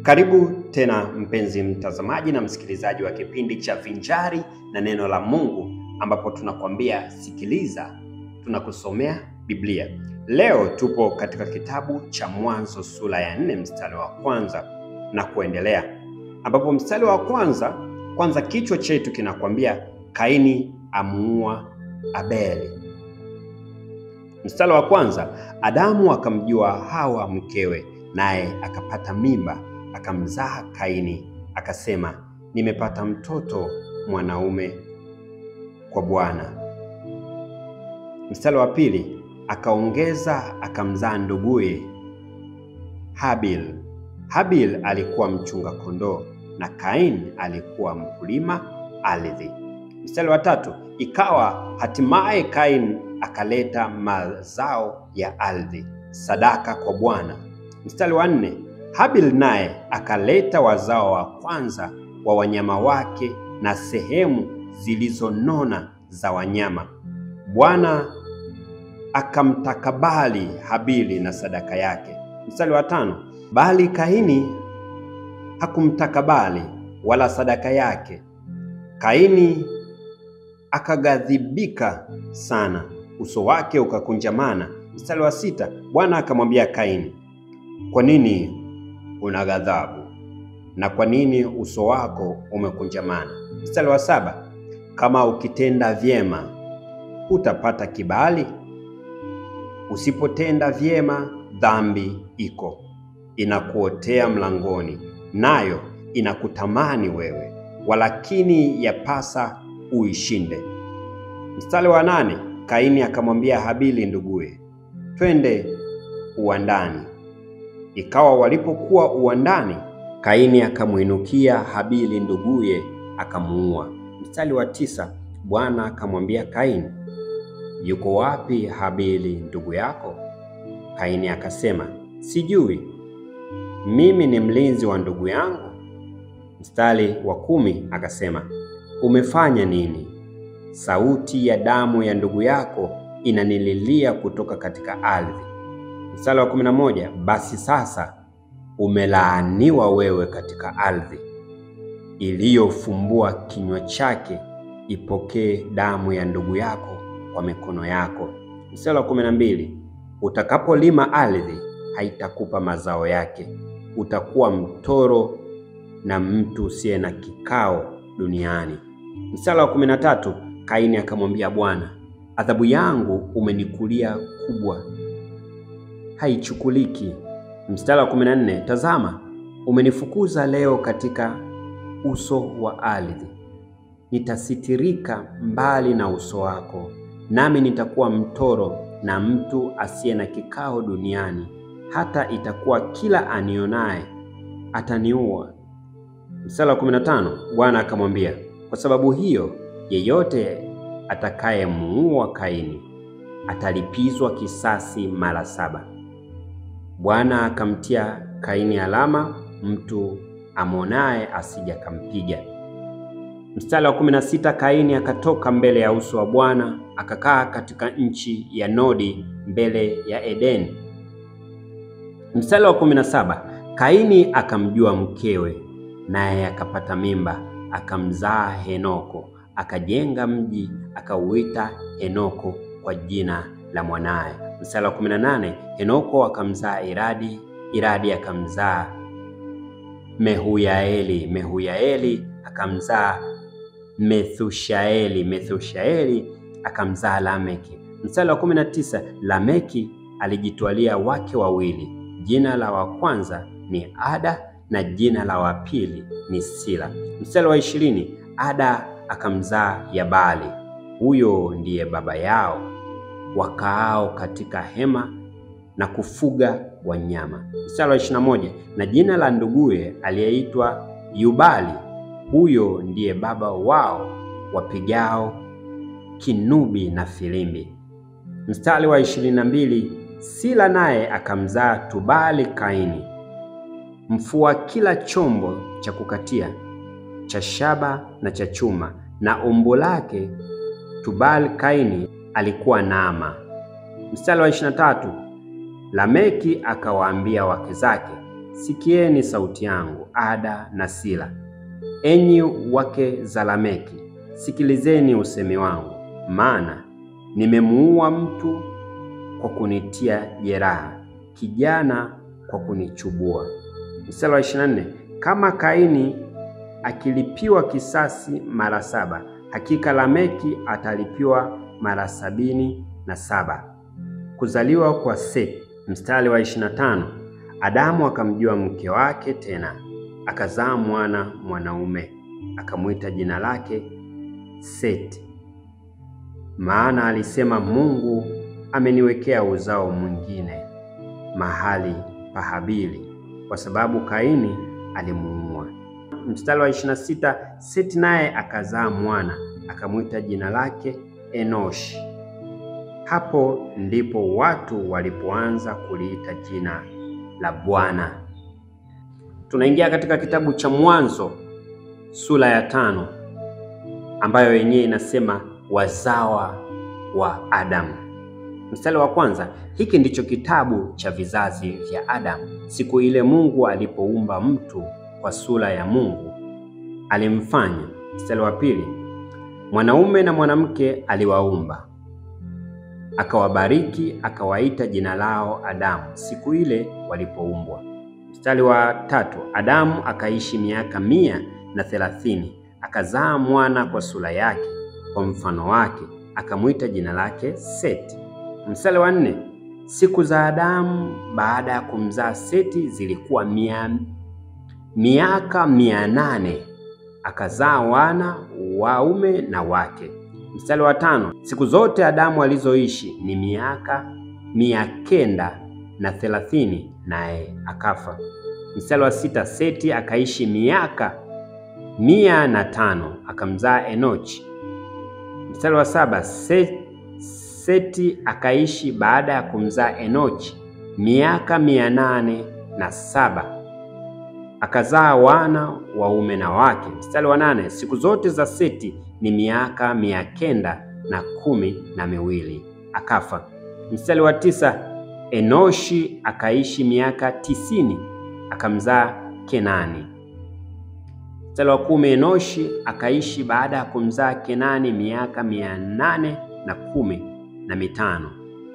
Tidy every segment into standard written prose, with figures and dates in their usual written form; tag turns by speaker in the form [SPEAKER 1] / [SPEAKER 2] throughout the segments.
[SPEAKER 1] Karibu tena mpenzi mtazamaji na msikilizaji wa kipindi cha Vinjari na Neno la Mungu, ambapo tunakwambia sikiliza, tunakusomea Biblia. Leo tupo katika kitabu cha Mwanzo sura ya 4 mstari wa kwanza na kuendelea, ambapo mstari wa kwanza kichwa chetu kinakwambia Kaini amuua Abeli. Mstari wa kwanza, Adamu akamjua Hawa mkewe, naye akapata mimba, akamzaa Kaini, akasema, nimepata mtoto mwanaume kwa Bwana. Mstari wa pili, akaongeza akamzaa nduguye Habil. Habil alikuwa mchunga kondoo na Kaini alikuwa mkulima ardhi. Mstari wa tatu, ikawa hatimaye Kaini akaleta mazao ya ardhi sadaka kwa Bwana. Mstari wa 4, Habil naye akaleta wazao wa kwanza wa wanyama wake na sehemu zilizonona za wanyama. Bwana akamtakabali Habili na sadaka yake. Mstari wa 5, bali Kaini hakumtakabali wala sadaka yake. Kaini akaghadhibika sana, uso wake ukakunjamana. Mstari wa 6, Bwana akamwambia Kaini, kwa nini una ghadhabu na kwa nini uso wako umekunjamana? Mstari wa 7, kama ukitenda vyema hutapata kibali? Usipotenda vyema, dhambi iko inakuotea mlangoni, nayo inakutamani wewe, walakini yapasa uishinde. Mstari wa 8, Kaini akamwambia Habili nduguye, twende uwandani. Ikawa walipokuwa uwandani, Kaini akamuinukia Habili nduguye akamuua. Mstari wa 9, Bwana akamwambia Kaini, yuko wapi Habili ndugu yako? Kaini akasema, sijui, mimi ni mlinzi wa ndugu yangu. Mstari wa 10 akasema, umefanya nini? Sauti ya damu ya ndugu yako inanililia kutoka katika ardhi. Mstari wa 11, basi sasa umelaaniwa wewe katika ardhi iliyofumbua kinywa chake, ipokee damu ya ndugu yako kwa mikono yako. Mstari wa 12, utakapolima ardhi haitakupa mazao yake, utakuwa mtoro na mtu usiye na kikao duniani. Mstari wa 13, Kaini akamwambia Bwana, adhabu yangu umenikulia kubwa, haichukuliki. Mstari wa 14, tazama, umenifukuza leo katika uso wa ardhi, nitasitirika mbali na uso wako, nami nitakuwa mtoro na mtu asiye na kikao duniani, hata itakuwa kila anionaye ataniua. Mstari wa 15, Bwana akamwambia, kwa sababu hiyo yeyote atakayemuua Kaini atalipizwa kisasi mara 7. Bwana akamtia Kaini alama, mtu amonaye asije akampiga. Mstari wa 16, Kaini akatoka mbele ya uso wa Bwana, akakaa katika nchi ya Nodi mbele ya Edeni. Mstari wa 17, Kaini akamjua mkewe, naye akapata mimba, akamzaa Henoko, akajenga mji akauita Henoko kwa jina la mwanaye. Mstari wa 18, Henoko akamzaa Iradi, Iradi akamzaa Mehuyaeli, Mehuyaeli akamzaa Methushaeli, Methushaeli akamzaa Lameki. Mstari wa 19, Lameki alijitwalia wake wawili, jina la wa kwanza ni Ada na jina la wa pili ni Sila. Mstari wa 20, Ada akamzaa Yabali, huyo ndiye baba yao wakaao katika hema na kufuga wanyama. Mstari wa 21, na jina la nduguye aliyeitwa Yubali, huyo ndiye baba wao wapigao kinubi na filimbi. Mstari wa 22, Sila naye akamzaa Tubali Kaini, mfua kila chombo cha kukatia cha shaba na cha chuma, na umbo lake Tubali Kaini alikuwa Naama. Mstari wa 23, Lameki akawaambia wake zake, sikieni sauti yangu, Ada na Sila. Enyi wake za Lameki, sikilizeni usemi wangu, maana nimemuua mtu kwa kunitia jeraha, kijana kwa kunichubua. Mstari wa 24, kama Kaini akilipiwa kisasi mara 7, hakika Lameki atalipiwa mara 77. Kuzaliwa kwa Seti. Mstari wa 25, Adamu akamjua mke wake tena, akazaa mwana mwanaume, akamwita jina lake Seti, maana alisema, Mungu ameniwekea uzao mwingine mahali pa Habili, kwa sababu Kaini alimuua. Mstari wa 26, Seti naye akazaa mwana, akamwita jina lake Enoshi. Hapo ndipo watu walipoanza kuliita jina la Bwana. Tunaingia katika kitabu cha Mwanzo sura ya 5, ambayo yenyewe inasema wazawa wa Adamu. Mstari wa kwanza, hiki ndicho kitabu cha vizazi vya Adamu. Siku ile Mungu alipoumba mtu kwa sura ya Mungu alimfanya. Mstari wa pili, mwanaume na mwanamke aliwaumba, akawabariki, akawaita jina lao Adamu siku ile walipoumbwa. Mstari wa tatu, Adamu akaishi miaka 130, akazaa mwana kwa sura yake, kwa mfano wake, akamwita jina lake Seti. Mstari wa 4, siku za Adamu baada ya kumzaa Seti zilikuwa miaka 800, akazaa wana waume na wake. Mstari wa 5, siku zote Adamu alizoishi ni miaka 930, naye akafa. Mstari wa 6, Seti akaishi miaka 105, akamzaa Enochi. Mstari wa 7, Seti akaishi baada ya kumzaa Enochi miaka 807, akazaa wana waume na wake. Mstari wa 8, siku zote za Seti ni miaka 912, akafa. Mstari wa 9, Enoshi akaishi miaka 90, akamzaa Kenani. Mstari wa 10, Enoshi akaishi baada ya kumzaa Kenani miaka 815,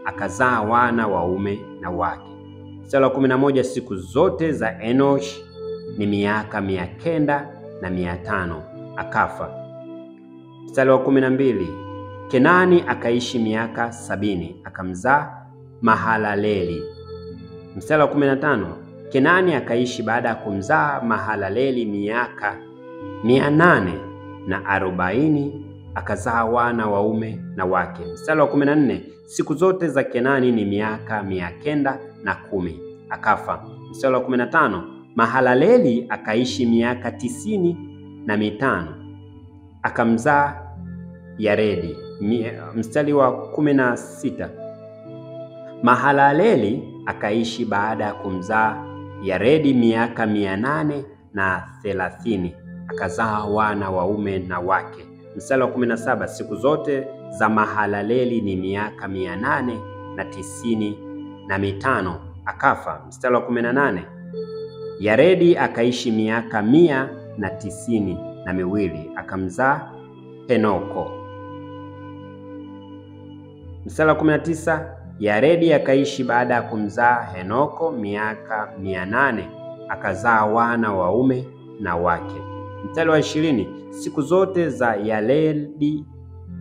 [SPEAKER 1] akazaa wana waume na wake. Mstari wa 11, siku zote za Enoshi ni miaka 905, akafa. Mstari wa 12, Kenani akaishi miaka 70, akamzaa Mahalaleli. Mstari wa 15, Kenani akaishi baada ya kumzaa Mahalaleli miaka 840, akazaa wana waume na wake. Mstari wa 14, siku zote za Kenani ni miaka 910, akafa. Mstari wa 15, Mahalaleli akaishi miaka 95, akamzaa Yaredi. Mstari wa 16, Mahalaleli akaishi baada ya kumzaa Yaredi miaka 830, akazaa wana waume na wake. Mstari wa 17, siku zote za Mahalaleli ni miaka 895, akafa. Mstari wa 18, Yaredi akaishi miaka 192, akamzaa Henoko. Mstari wa 19, Yaredi akaishi baada ya kumzaa Henoko miaka 800, akazaa wana waume na wake. Mstari wa 20, siku zote za Yaredi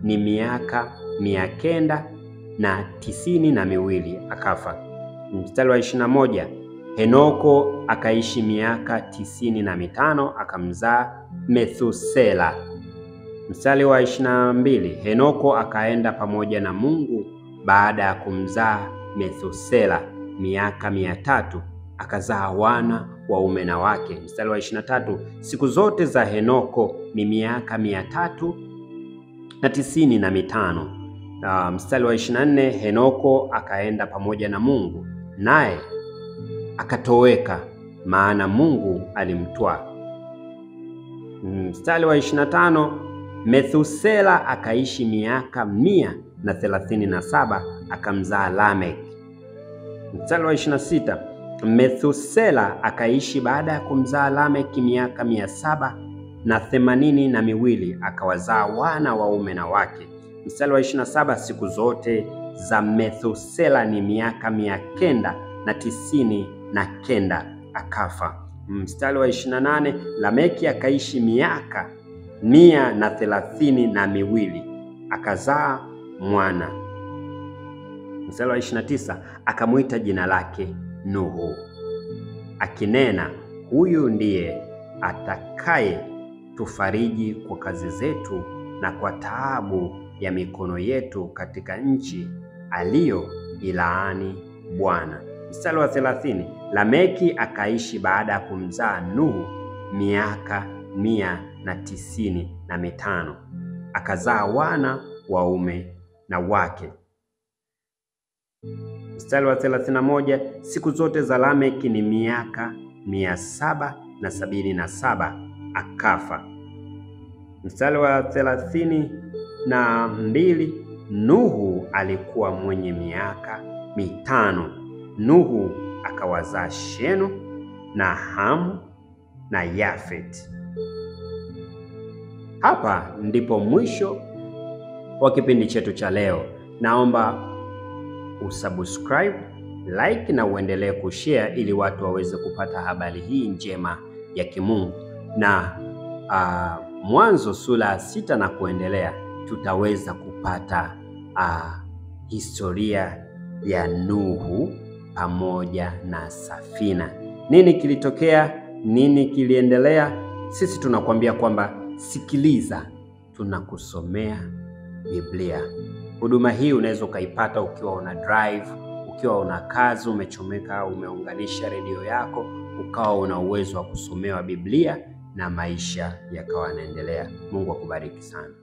[SPEAKER 1] ni miaka 992, akafa. Mstari wa 21, Henoko akaishi miaka 95, akamzaa Methusela. Mstari wa 22, Henoko akaenda pamoja na Mungu baada ya kumzaa Methusela miaka 300, akazaa wana waume na wake. Mstari wa 23, siku zote za Henoko ni miaka 395. Mstari wa 24, Henoko akaenda pamoja na Mungu, naye akatoweka, maana Mungu alimtwaa. Mstari wa 25, Methusela akaishi miaka 137, akamzaa Lamek. Mstari wa 26, Methusela akaishi baada ya kumzaa Lameki miaka 782, akawazaa wana waume na wake. Mstari wa 27, siku zote za Methusela ni miaka 999, akafa. Mstari wa 28, Lameki akaishi miaka 132, akazaa mwana. Mstari wa 29, akamwita jina lake Nuhu, akinena, huyu ndiye atakaye tufariji kwa kazi zetu na kwa taabu ya mikono yetu katika nchi aliyoilaani Bwana. Mstari wa 30, Lameki akaishi baada ya kumzaa Nuhu miaka 195, akazaa wana waume na wake. Mstari wa 31, siku zote za Lameki ni miaka 777, akafa. Mstari wa 32, Nuhu alikuwa mwenye miaka 5. Nuhu akawazaa Shenu na Hamu na Yafet. Hapa ndipo mwisho wa kipindi chetu cha leo. Naomba usubscribe, like na uendelee kushare ili watu waweze kupata habari hii njema ya kimungu. Na Mwanzo sura 6 na kuendelea tutaweza kupata historia ya Nuhu pamoja na safina. Nini kilitokea? Nini kiliendelea? Sisi tunakwambia kwamba sikiliza, tunakusomea Biblia. Huduma hii unaweza ukaipata ukiwa una drive, ukiwa una kazi, umechomeka, umeunganisha redio yako, ukawa una uwezo wa kusomewa Biblia na maisha yakawa yanaendelea. Mungu akubariki sana.